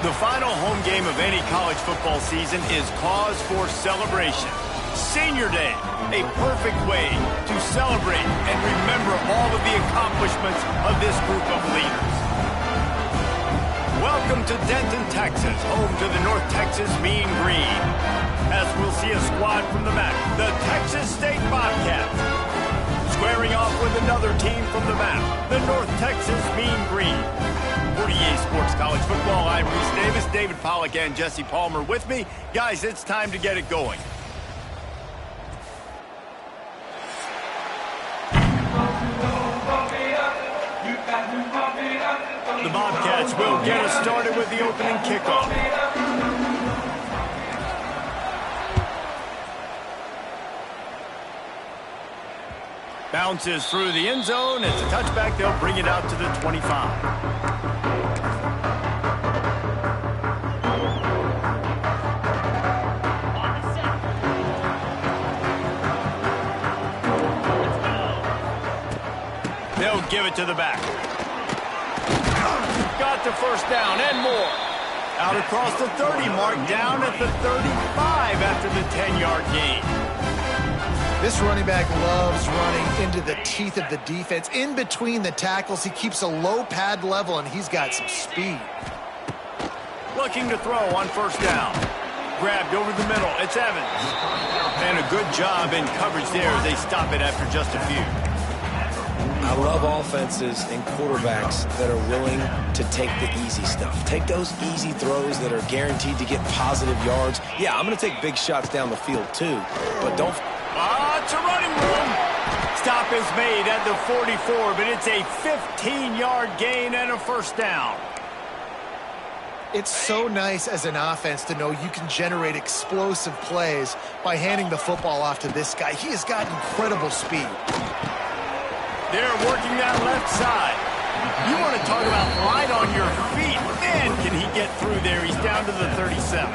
The final home game of any college football season is cause for celebration. Senior Day, a perfect way to celebrate and remember all of the accomplishments of this group of leaders. Welcome to Denton, Texas, home to the North Texas Mean Green. As we'll see a squad from the MAC, the Texas State Bobcats, squaring off with another team from the MAC, the North Texas Mean Green. 48 Sports College Football, I'm Reese Davis, David Pollack and Jesse Palmer with me. Guys, it's time to get it going. The Bobcats will get us started with the opening kickoff. Bounces through the end zone. It's a touchback. They'll bring it out to the 25. They'll give it to the back. Got the first down and more. Out across the 30 mark, down at the 35 after the 10-yard gain. This running back loves running into the teeth of the defense. In between the tackles, he keeps a low pad level, and he's got some speed. Looking to throw on first down. Grabbed over the middle. It's Evans. And a good job in coverage there as they stop it after just a few. I love offenses and quarterbacks that are willing to take the easy stuff. Take those easy throws that are guaranteed to get positive yards. Yeah, I'm going to take big shots down the field too, but don't... It's a running room. Stop is made at the 44, but it's a 15-yard gain and a first down. It's so nice as an offense to know you can generate explosive plays by handing the football off to this guy. He has got incredible speed. They're working that left side. You want to talk about light on your feet. Man, can he get through there. He's down to the 37.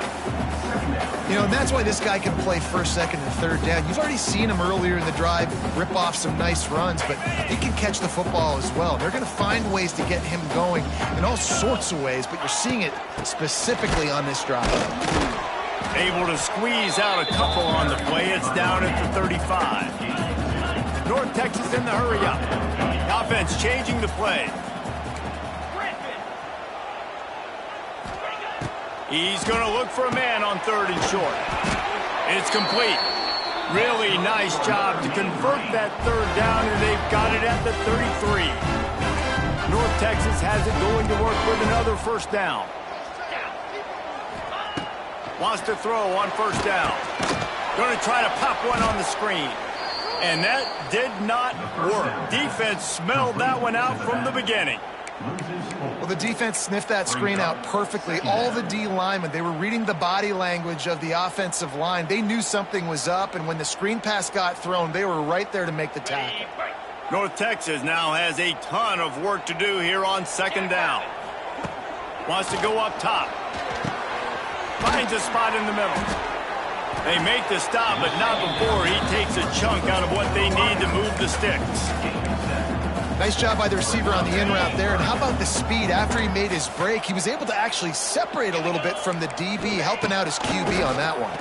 You know, and that's why this guy can play first, second, and third down. You've already seen him earlier in the drive rip off some nice runs, but he can catch the football as well. They're going to find ways to get him going in all sorts of ways, but you're seeing it specifically on this drive. Able to squeeze out a couple on the play. It's down at the 35. North Texas in the hurry-up. Offense changing the play. He's going to look for a man on third and short. It's complete. Really nice job to convert that third down, and they've got it at the 33. North Texas has it going to work with another first down. Wants to throw on first down. Going to try to pop one on the screen. And that did not work. Defense smelled that one out from the beginning. Well, the defense sniffed that screen out perfectly. All the D linemen, they were reading the body language of the offensive line. They knew something was up, and when the screen pass got thrown, they were right there to make the tackle. North Texas now has a ton of work to do here on second down. Wants to go up top. Finds a spot in the middle. They make the stop, but not before he takes a chunk out of what they need to move the sticks. Nice job by the receiver on the in route there. And how about the speed? After he made his break, he was able to actually separate a little bit from the DB, helping out his QB on that one.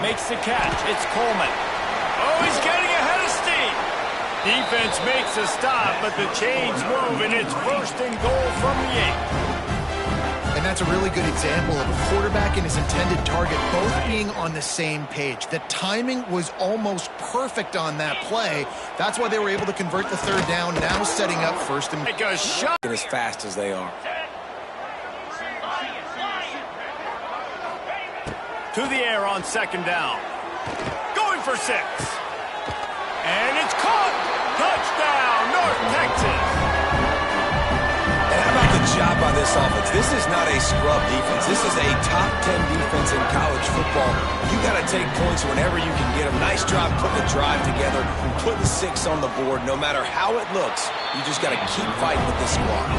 Makes the catch. It's Coleman. Oh, he's getting ahead of steam. Defense makes a stop, but the chains move, and it's first and goal from the 8. And that's a really good example of a quarterback and his intended target both being on the same page. The timing was almost perfect on that play. That's why they were able to convert the third down, now setting up first and... Make a shot. As fast as they are. To the air on second down. Going for 6. And it's caught. Touchdown, North Texas. And how about the job by this offense? This is not a scrub defense. This is a top 10 defense in college football. You got to take points whenever you can get them. Nice job putting the drive together, putting 6 on the board. No matter how it looks, you just got to keep fighting with this squad.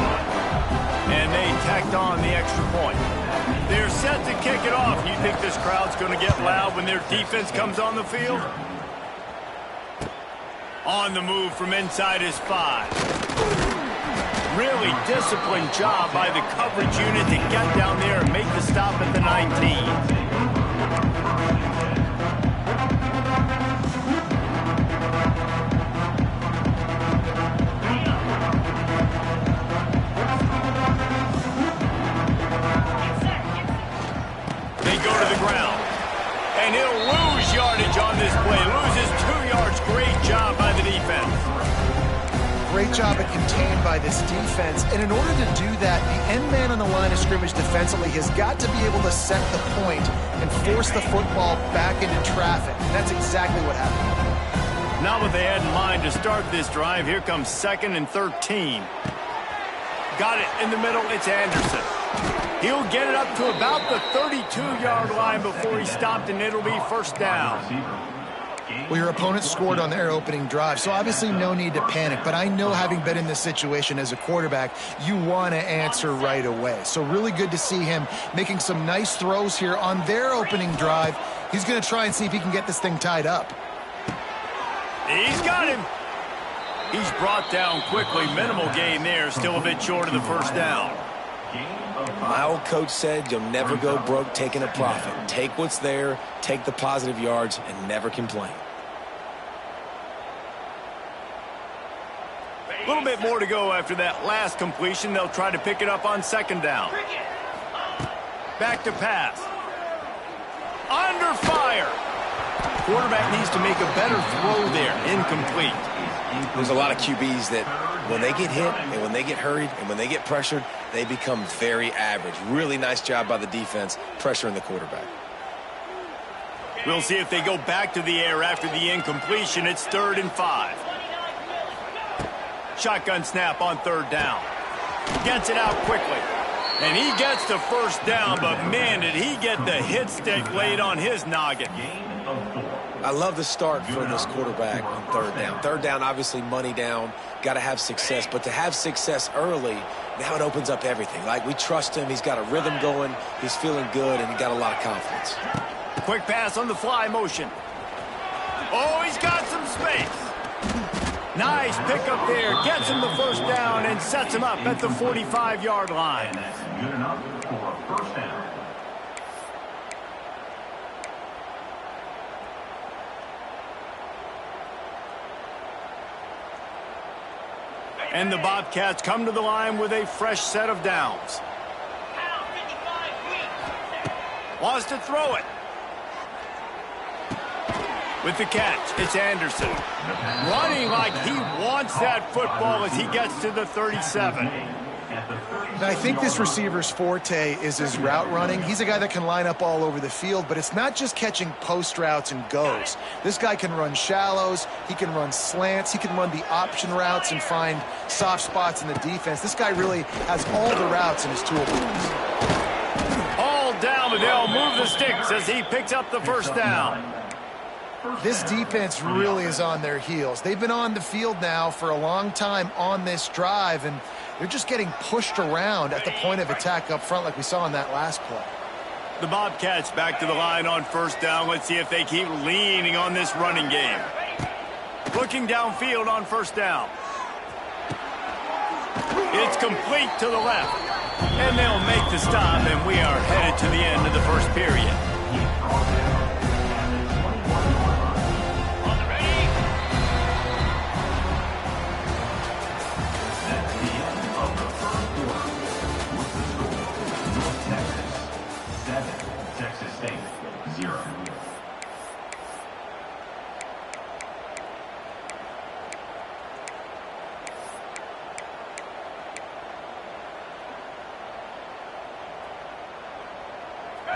And they tacked on the extra point. They're set to kick it off. You think this crowd's going to get loud when their defense comes on the field? On the move from inside his 5. Really disciplined job by the coverage unit to get down there and make the stop at the 19. They go to the ground. And he'll lose yardage on this play. Loses 2 yards. Great job by the defense. Great job at contained by this defense. And in order to do that, the end man on the line of scrimmage defensively has got to be able to set the point and force the football back into traffic. And that's exactly what happened. Not what they had in mind to start this drive. Here comes 2nd and 13. Got it in the middle. It's Anderson. He'll get it up to about the 32-yard line before he stopped, and it'll be first down. Well, your opponent scored on their opening drive, so obviously no need to panic. But I know, having been in this situation as a quarterback, you want to answer right away. So really good to see him making some nice throws here on their opening drive. He's going to try and see if he can get this thing tied up. He's got him. He's brought down quickly. Minimal gain there. Still a bit short of the first down. My old coach said you'll never go broke taking a profit. Take what's there, take the positive yards, and never complain. A little bit more to go after that last completion. They'll try to pick it up on 2nd down. Back to pass. Under fire. Quarterback needs to make a better throw there. Incomplete. There's a lot of QBs that when they get hit and when they get hurried and when they get pressured, they become very average. Really nice job by the defense pressuring the quarterback. We'll see if they go back to the air after the incompletion. It's 3rd and 5. Shotgun snap on 3rd down. Gets it out quickly. And he gets the first down, but man, did he get the hit stick laid on his noggin. I love the start for this quarterback on 3rd down. 3rd down, obviously money down, got to have success. But to have success early, now it opens up everything. Like, we trust him. He's got a rhythm going. He's feeling good, and he got a lot of confidence. Quick pass on the fly motion. Oh, he's got some space. Nice pickup there. Gets him the first down and sets him up at the 45-yard line. Good enough for a first down. And the Bobcats come to the line with a fresh set of downs. Wants to throw it. With the catch, it's Anderson. Running like he wants that football as he gets to the 37. Now, I think this receiver's forte is his route running. He's a guy that can line up all over the field, but it's not just catching post routes and goes. This guy can run shallows, he can run slants, he can run the option routes and find soft spots in the defense. This guy really has all the routes in his toolbox. All down, but they'll move the sticks as he picks up the first down. This defense really is on their heels. They've been on the field now for a long time on this drive, and they're just getting pushed around at the point of attack up front like we saw in that last play. The Bobcats back to the line on first down. Let's see if they keep leaning on this running game. Looking downfield on first down. It's complete to the left. And they'll make the stop, and we are headed to the end of the first period.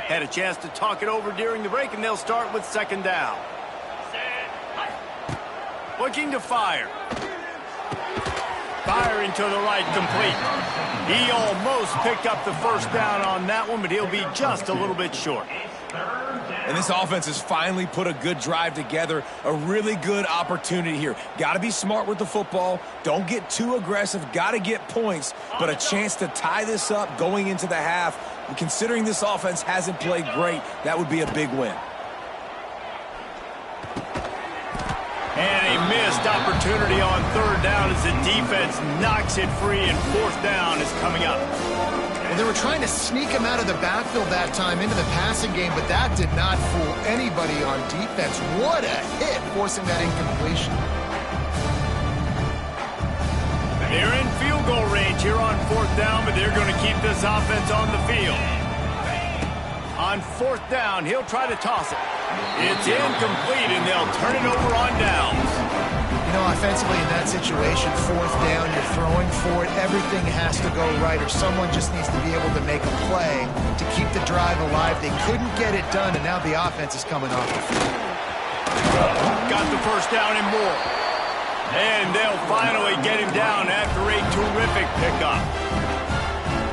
Had a chance to talk it over during the break, and they'll start with 2nd down. Looking to fire. Firing to the right, complete. He almost picked up the first down on that one, but he'll be just a little bit short. And this offense has finally put a good drive together, a really good opportunity here. Got to be smart with the football. Don't get too aggressive. Got to get points, but a chance to tie this up going into the half. And considering this offense hasn't played great, that would be a big win. And a missed opportunity on 3rd down as the defense knocks it free, and fourth down is coming up. Well, they were trying to sneak him out of the backfield that time into the passing game, but that did not fool anybody on defense. What a hit, forcing that incompletion. They're in field goal range here on fourth down, but they're going to keep this offense on the field. On fourth down, he'll try to toss it. It's incomplete, and they'll turn it over on downs. You know, offensively in that situation, fourth down, you're throwing for it. Everything has to go right, or someone just needs to be able to make a play to keep the drive alive. They couldn't get it done, and now the offense is coming off the field. Got the first down and more. And they'll finally get him down after a terrific pickup.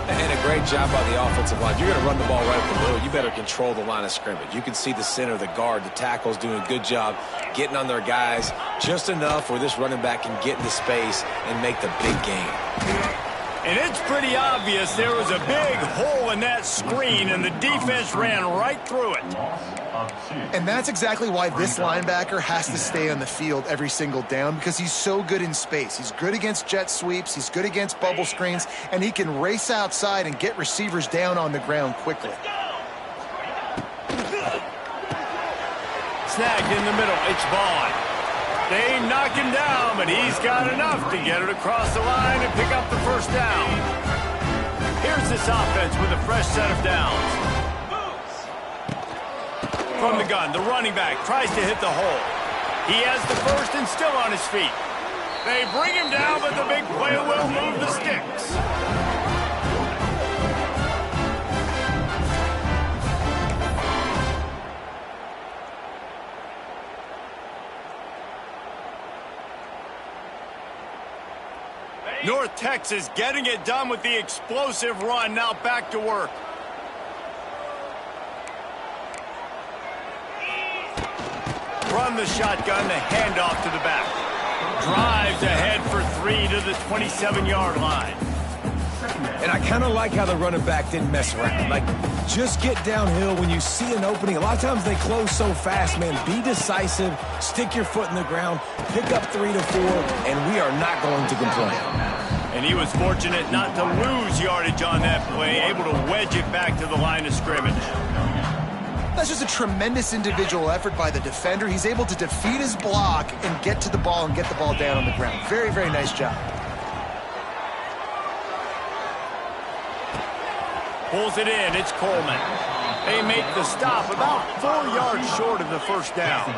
And a great job by the offensive line. You're going to run the ball right up the middle. You better control the line of scrimmage. You can see the center, the guard, the tackles doing a good job getting on their guys just enough where this running back can get into space and make the big gain. And it's pretty obvious there was a big hole in that screen, and the defense ran right through it. And that's exactly why this linebacker has to stay on the field every single down, because he's so good in space. He's good against jet sweeps, he's good against bubble screens, and he can race outside and get receivers down on the ground quickly. Snagged in the middle, it's Vaughn. They knock him down, but he's got enough to get it across the line and pick up the first down. Here's this offense with a fresh set of downs. From the gun, the running back tries to hit the hole. He has the first and still on his feet. They bring him down, but the big play will move the sticks. North Texas getting it done with the explosive run. Now back to work. Run the shotgun, the handoff to the back. Drives ahead for 3 to the 27-yard line. And I kind of like how the running back didn't mess around. Like, just get downhill when you see an opening. A lot of times they close so fast, man. Be decisive, stick your foot in the ground, pick up 3 to 4, and we are not going to complain. And he was fortunate not to lose yardage on that play, able to wedge it back to the line of scrimmage. That's just a tremendous individual effort by the defender. He's able to defeat his block and get to the ball and get the ball down on the ground. Very, very nice job. Pulls it in, it's Coleman. They make the stop about 4 yards short of the first down.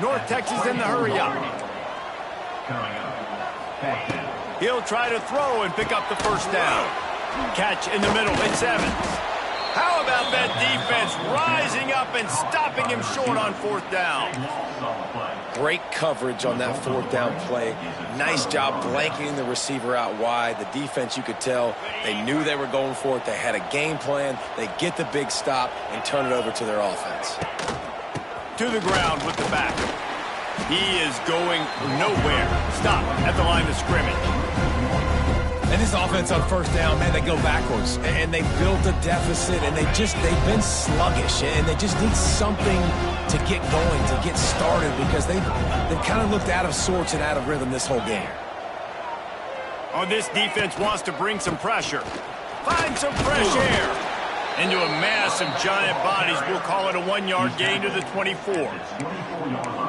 North Texas in the hurry up. He'll try to throw and pick up the first down. Catch in the middle, it's Evans. How about that defense rising up and stopping him short on fourth down? Great coverage on that fourth down play. Nice job blanketing the receiver out wide. The defense, you could tell, they knew they were going for it. They had a game plan. They get the big stop and turn it over to their offense. To the ground with the back. He is going nowhere. Stop at the line of scrimmage. And this offense on first down, man, they go backwards. And they built a deficit, and they've been sluggish. And they just need something to get going, to get started, because they've kind of looked out of sorts and out of rhythm this whole game. Oh, this defense wants to bring some pressure. Find some fresh air. Into a mass of giant bodies. We'll call it a 1-yard gain to the 24.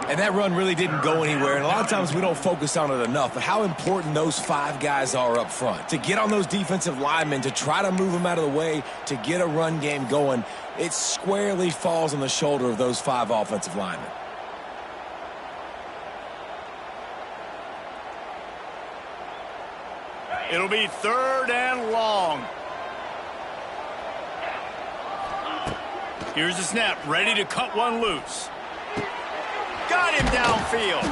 And that run really didn't go anywhere. And a lot of times we don't focus on it enough. But how important those 5 guys are up front. To get on those defensive linemen, to try to move them out of the way, to get a run game going, it squarely falls on the shoulder of those 5 offensive linemen. It'll be 3rd and long. Here's the snap, ready to cut one loose. Got him downfield.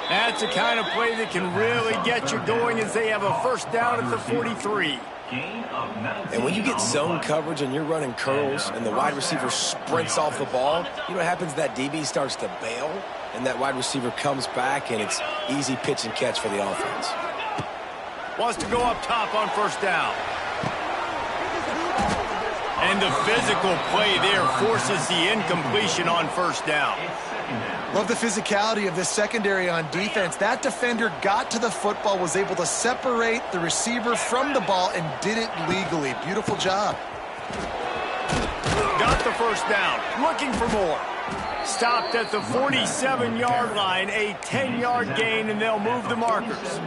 That's the kind of play that can really get you going as they have a first down at the 43. And when you get zone coverage and you're running curls and the wide receiver sprints off the ball, you know what happens? That DB starts to bail, and that wide receiver comes back, and it's easy pitch and catch for the offense. Wants to go up top on first down. And the physical play there forces the incompletion on first down. Love the physicality of this secondary on defense. That defender got to the football, was able to separate the receiver from the ball, and did it legally. Beautiful job. Got the first down. Looking for more. Stopped at the 47-yard line. A 10-yard gain, and they'll move the markers.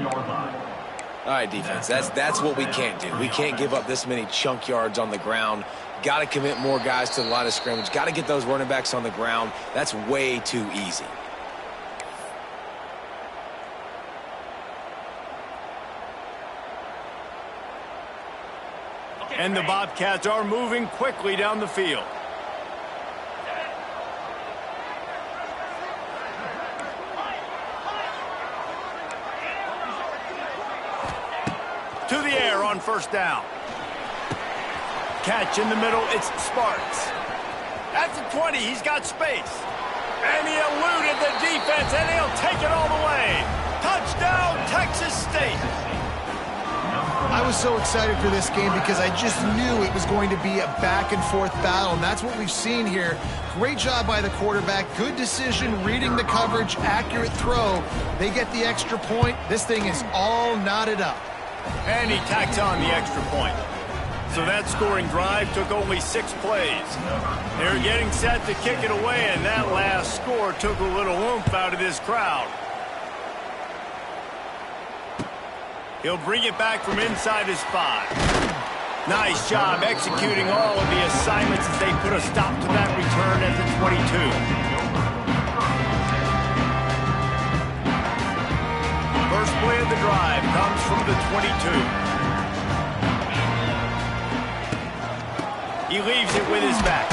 All right, defense, that's what we can't do. We can't give up this many chunk yards on the ground. Got to commit more guys to the line of scrimmage. Got to get those running backs on the ground. That's way too easy. And the Bobcats are moving quickly down the field. To the air on first down. Catch in the middle, it's Sparks. At the 20, he's got space. And he eluded the defense, and he'll take it all the way. Touchdown, Texas State. I was so excited for this game because I just knew it was going to be a back-and-forth battle, and that's what we've seen here. Great job by the quarterback. Good decision, reading the coverage, accurate throw. They get the extra point. This thing is all knotted up. And he tacks on the extra point. So that scoring drive took only 6 plays. They're getting set to kick it away, and that last score took a little oomph out of this crowd. He'll bring it back from inside his 5. Nice job executing all of the assignments as they put a stop to that return at the 22. First play of the drive comes from the 22. He leaves it with his back.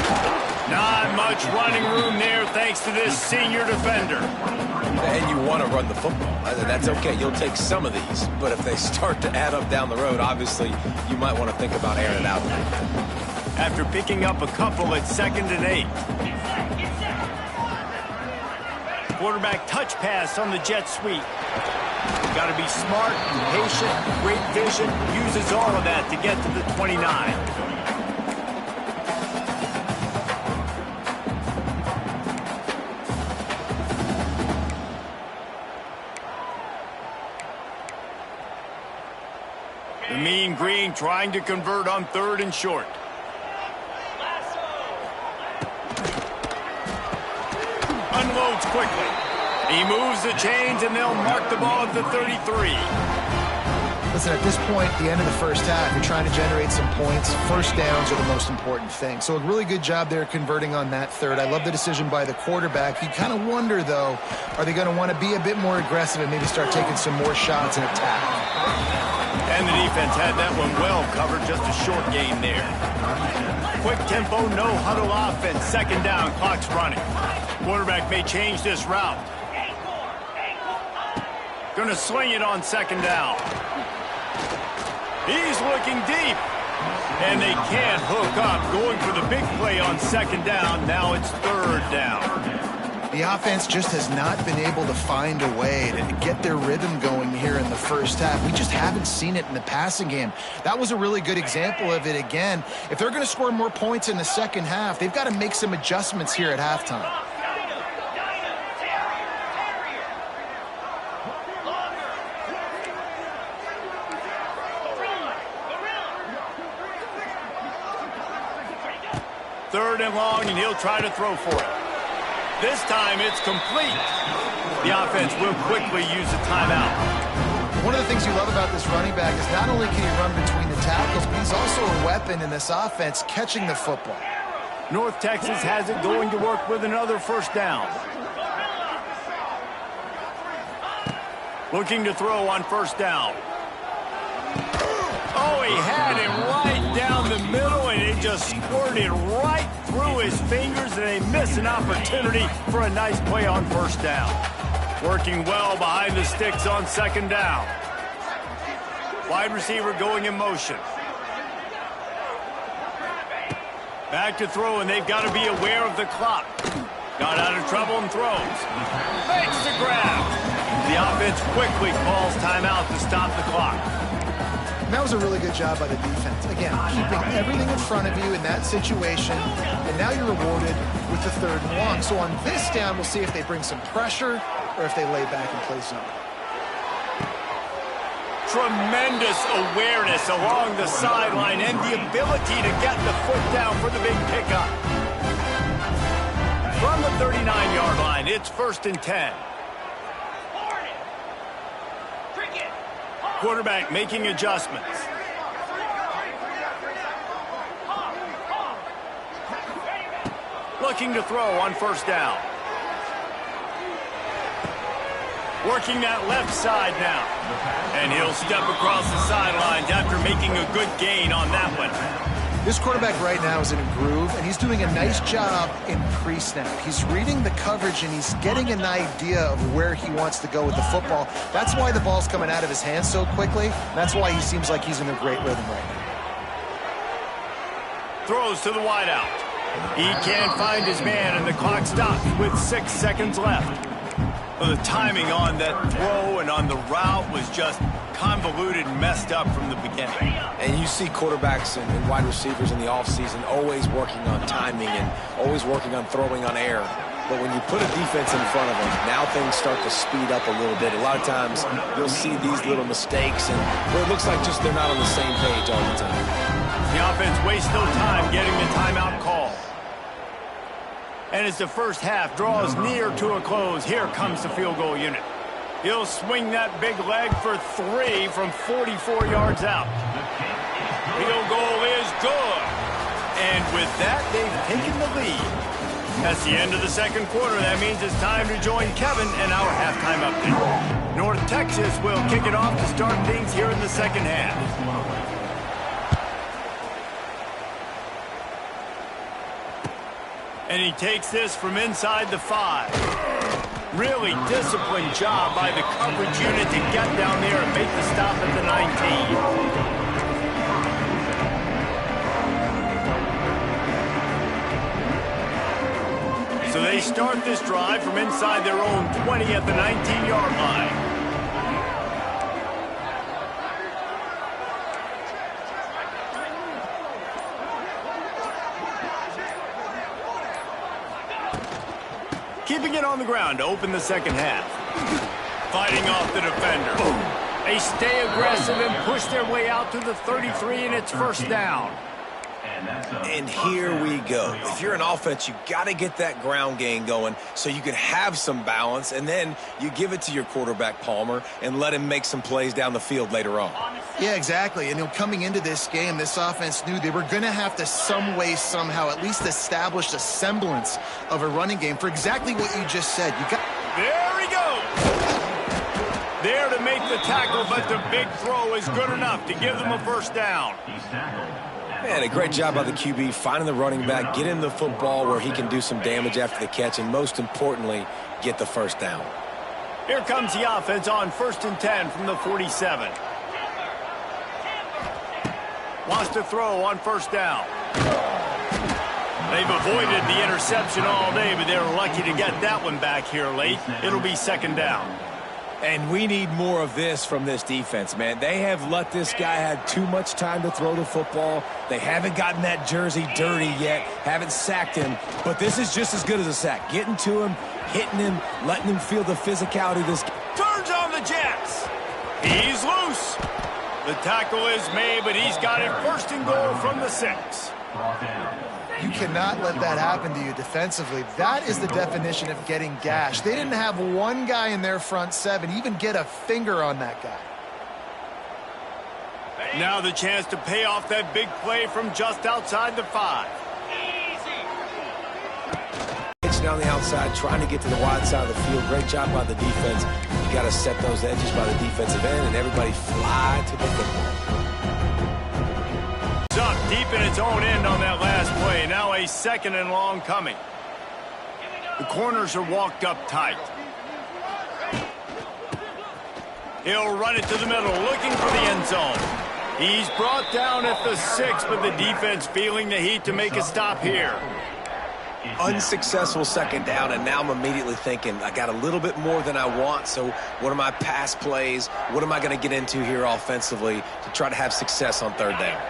Not much running room there thanks to this senior defender. And you want to run the football. That's okay. You'll take some of these. But if they start to add up down the road, obviously you might want to think about airing it out a little bit. After picking up a couple at 2nd and 8. Quarterback touch pass on the jet sweep. Got to be smart, patient, great vision. Uses all of that to get to the 29. The Mean Green trying to convert on 3rd and short. Unloads quickly. He moves the chains, and they'll mark the ball at the 33. Listen, at this point, the end of the first half, you're trying to generate some points. First downs are the most important thing. So a really good job there converting on that 3rd. I love the decision by the quarterback. You kind of wonder, though, are they going to want to be a bit more aggressive and maybe start taking some more shots and attack? And the defense had that one well covered, just a short gain there. Quick tempo, no huddle offense. 2nd down, clock's running. Quarterback may change this route. Going to sling it on 2nd down. He's looking deep. And they can't hook up. Going for the big play on 2nd down. Now it's 3rd down. The offense just has not been able to find a way to get their rhythm going here in the first half. We just haven't seen it in the passing game. That was a really good example of it again. If they're going to score more points in the second half, they've got to make some adjustments here at halftime. Third and long, and he'll try to throw for it. This time it's complete. The offense will quickly use a timeout. One of the things you love about this running back is not only can he run between the tackles, but he's also a weapon in this offense catching the football. North Texas has it going to work with another first down. Looking to throw on first down. Oh, he had it right down the middle, and it just squirted right through his fingers, and they miss an opportunity for a nice play on first down. Working well behind the sticks on 2nd down. Wide receiver going in motion. Back to throw, and they've got to be aware of the clock. Got out of trouble and throws. Makes the grab. The offense quickly calls timeout to stop the clock. that was a really good job by the defense. Again, keeping everything in front of you in that situation, and now you're rewarded with the 3rd and long. So on this down, we'll see if they bring some pressure or if they lay back and play zone. Tremendous awareness along the sideline and the ability to get the foot down for the big pickup. From the 39-yard line, it's 1st and 10. Quarterback making adjustments. Looking to throw on 1st down. Working that left side now. And he'll step across the sidelines after making a good gain on that one. This quarterback right now is in a groove, and he's doing a nice job in pre-snap. He's reading the coverage, and he's getting an idea of where he wants to go with the football. That's why the ball's coming out of his hands so quickly. That's why he seems like he's in a great rhythm right now. Throws to the wideout. He can't find his man, and the clock stops with 6 seconds left. Well, the timing on that throw and on the route was just convoluted and messed up from the beginning. And you see quarterbacks and wide receivers in the offseason always working on timing and always working on throwing on air. But when you put a defense in front of them, now things start to speed up a little bit. A lot of times you'll see these little mistakes and where it looks like just they're not on the same page all the time. The offense wastes no time getting the timeout call. And as the first half draws near to a close, here comes the field goal unit. He'll swing that big leg for 3 from 44 yards out. Field goal is good. And with that, they've taken the lead. That's the end of the 2nd quarter. That means it's time to join Kevin and our halftime update. North Texas will kick it off to start things here in the 2nd half. And he takes this from inside the 5. Really disciplined job by the coverage unit to get down there and make the stop at the 19. So they start this drive from inside their own 20 at the 19-yard line. Keeping it on the ground to open the 2nd half. Fighting off the defender. They stay aggressive and push their way out to the 33, and it's 1st down. And here we go. If you're an offense, you got to get that ground game going so you can have some balance, and then you give it to your quarterback, Palmer, and let him make some plays down the field later on. Yeah, exactly. And coming into this game, this offense knew they were going to have to some way, somehow, at least establish a semblance of a running game for exactly what you just said. There he goes. There to make the tackle, but the big throw is good enough to give them a 1st down. Man, a great job by the QB finding the running back, get him the football where he can do some damage after the catch, and most importantly, get the 1st down. Here comes the offense on 1st and 10 from the 47. Wants to throw on 1st down. They've avoided the interception all day, but they're lucky to get that one back here late. It'll be 2nd down. And we need more of this from this defense, man. They have let this guy have too much time to throw the football. They haven't gotten that jersey dirty yet, haven't sacked him. But this is just as good as a sack. Getting to him, hitting him, letting him feel the physicality of this. Turns on the Jets. He's loose. The tackle is made, but he's got it 1st and goal from the 6. You cannot let that happen to you defensively. That is the definition of getting gashed. They didn't have one guy in their front 7 even get a finger on that guy. Now the chance to pay off that big play from just outside the 5. It's down the outside, trying to get to the wide side of the field. Great job by the defense. You got to set those edges by the defensive end, and everybody fly to the football. Up deep in its own end on that last play. Now a 2nd and long coming. The corners are walked up tight. He'll run it to the middle, looking for the end zone. He's brought down at the 6, but the defense feeling the heat to make a stop here. Unsuccessful second down, and now I'm immediately thinking, I got a little bit more than I want, so what are my pass plays? What am I going to get into here offensively to try to have success on third down?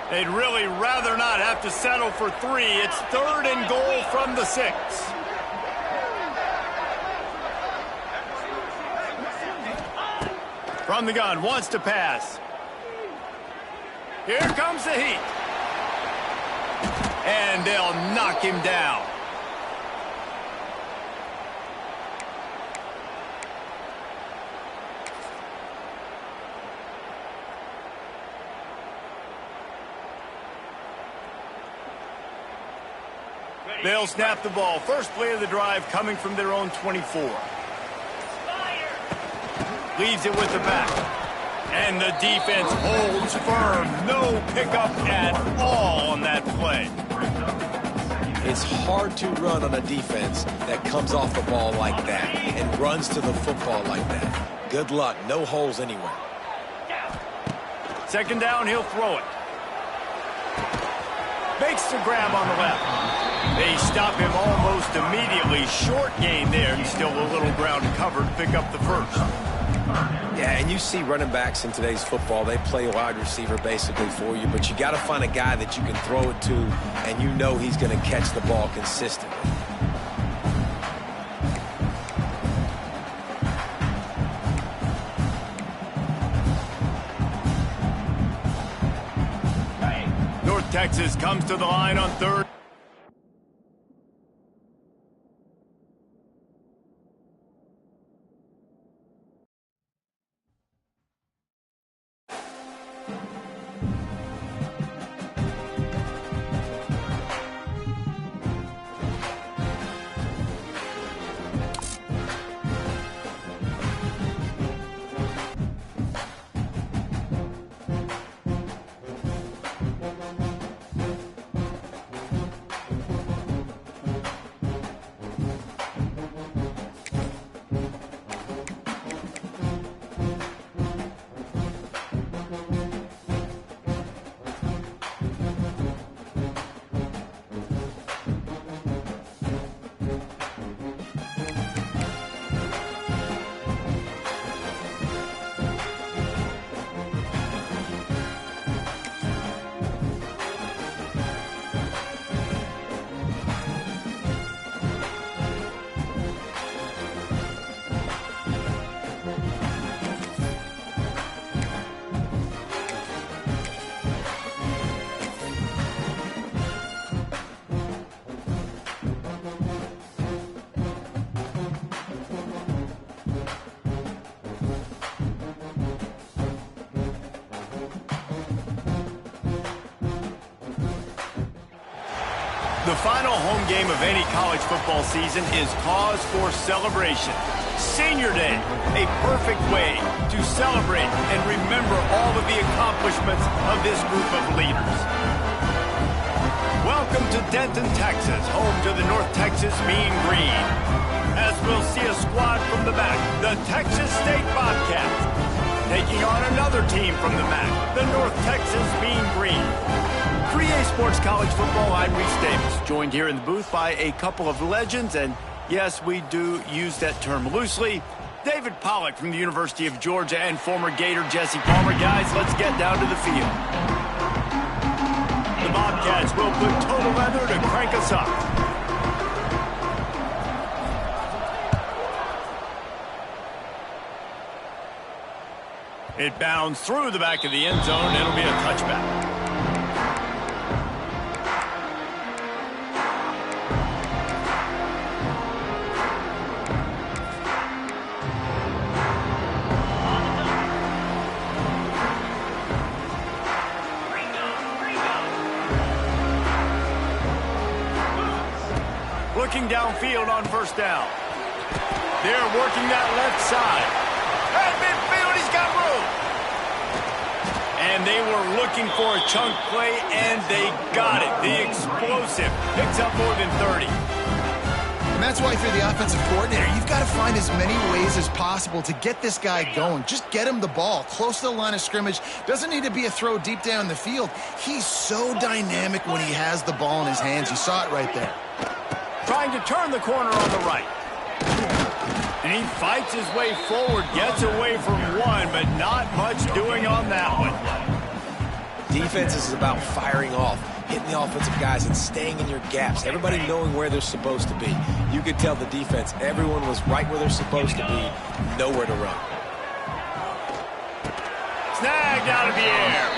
They'd really rather not have to settle for 3. It's 3rd and goal from the 6. From the gun, wants to pass. Here comes the heat. And they'll knock him down. They'll snap the ball. First play of the drive coming from their own 24. Leaves it with the back. And the defense holds firm. No pickup at all on that play. It's hard to run on a defense that comes off the ball like that and runs to the football like that. Good luck. No holes anywhere. Second down, he'll throw it. Makes the grab on the left. They stop him almost immediately. Short gain there, and still a little ground covered. Pick up the first. Yeah, and you see running backs in today's football, they play wide receiver basically for you, but you got to find a guy that you can throw it to, and you know he's going to catch the ball consistently. North Texas comes to the line on third. The final home game of any college football season is cause for celebration. Senior Day, a perfect way to celebrate and remember all of the accomplishments of this group of leaders. Welcome to Denton, Texas, home to the North Texas Mean Green. As we'll see a squad from the MAC, the Texas State Bobcats, taking on another team from the MAC, the North Texas Mean Green. 3A Sports College Football, I'm Reese Davis, joined here in the booth by a couple of legends, and yes, we do use that term loosely. David Pollack from the University of Georgia and former Gator Jesse Palmer. Guys, let's get down to the field. The Bobcats will put total leather to crank us up. It bounds through the back of the end zone. It'll be a touchback. Looking downfield on first down. They're working that left side. At midfield, he's got room. And they were looking for a chunk play, and they got it. The explosive picks up more than 30. And that's why if you're the offensive coordinator, you've got to find as many ways as possible to get this guy going. Just get him the ball close to the line of scrimmage. Doesn't need to be a throw deep down the field. He's so dynamic when he has the ball in his hands. You saw it right there. Trying to turn the corner on the right. And he fights his way forward, gets away from one, but not much doing on that one. Defense is about firing off, hitting the offensive guys and staying in your gaps. Everybody knowing where they're supposed to be. You could tell the defense, everyone was right where they're supposed to be, nowhere to run. Snagged out of the air.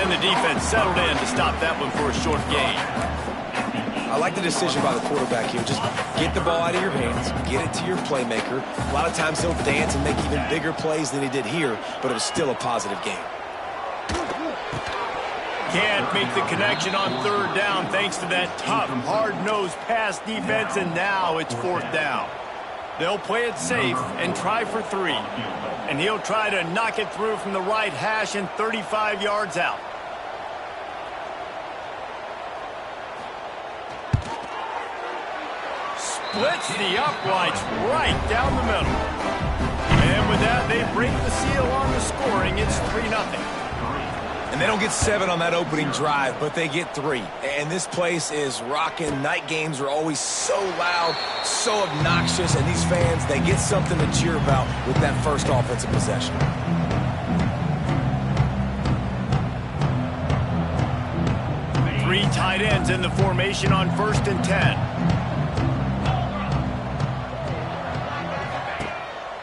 And the defense settled in to stop that one for a short gain. I like the decision by the quarterback here. Just get the ball out of your hands, get it to your playmaker. A lot of times he'll dance and make even bigger plays than he did here, but it was still a positive game. Can't make the connection on third down thanks to that tough, hard-nosed pass defense, and now it's fourth down. They'll play it safe and try for 3. And he'll try to knock it through from the right hash and 35 yards out. Splits the uprights right down the middle. And with that, they break the seal on the scoring. It's 3-0. And they don't get 7 on that opening drive, but they get 3. And this place is rocking. Night games are always so loud, so obnoxious, and these fans, they get something to cheer about with that first offensive possession. Three tight ends in the formation on 1st and 10.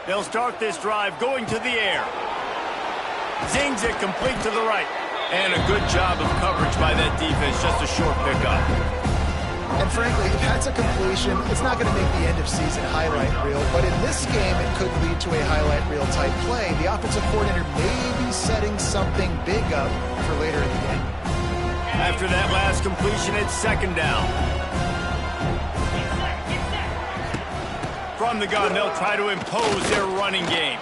They'll start this drive going to the air. Zings it complete to the right. And a good job of coverage by that defense. Just a short pickup. And frankly, if that's a completion, it's not going to make the end-of-season highlight reel. But in this game, it could lead to a highlight reel type play. The offensive coordinator may be setting something big up for later in the game. After that last completion, it's 2nd down. From the gun, they'll try to impose their running game.